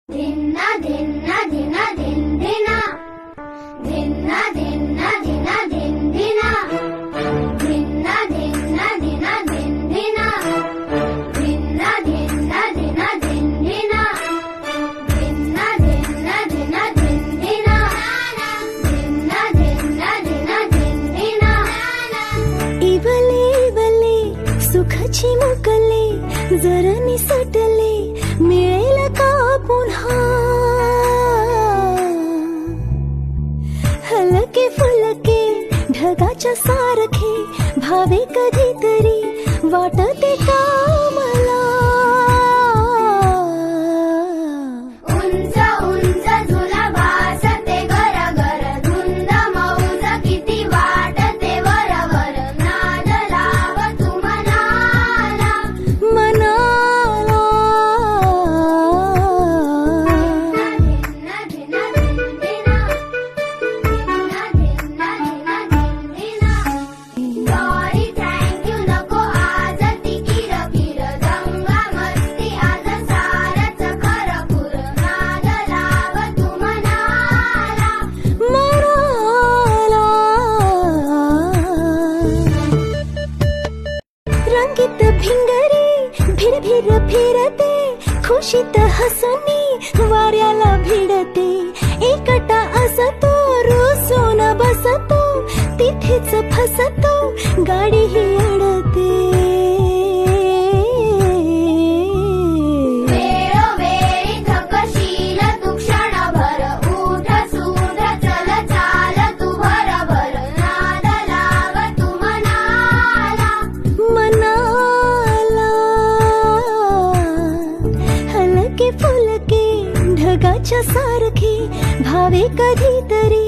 धिन्ना धिन्ना धिना धिन धिना धिन्ना धिन्ना धिना धिन धिना धिन्ना धिन्ना धिना धिन धिना धिन्ना धिन्ना धिना धिन धिना धिन्ना धिन्ना धिना धिन धिना धिन्ना धिन्ना धिना धिन धिना इवले इवले सुखाची मुकले जरा निसटले मिळेल का पुन्हा हलके फुलके ढगाच्या सारखे भावे कधीतरी वाटते का मला उंच उंच झुला भासते गरगर धुंद मौज किती वाटते वरवर नाद लाव तू मनाला मनाला धिन्ना धिन्ना धिन धिना धिन्ना धिन्ना धिना धिन धिना सॉरी थँक यू नको आज ती किरकिर दंगा मस्ती आज सारच खरखुर नाद लाव तू मनाला मनाला रंगीत भिंगरी भिर भिर फिरते खुशीत हसनी वाऱ्याला भिडते एकटा असतो रुसून बसतो तिथेच फसतो गाडी ही अडते वेळोवेळी थकशील तू क्षणभर उठ सूठ चल चाल तू भरभर नाद लाव तू मनाला मनाला हलके फुलके ढगाच्या सारखे भावे कधीतरी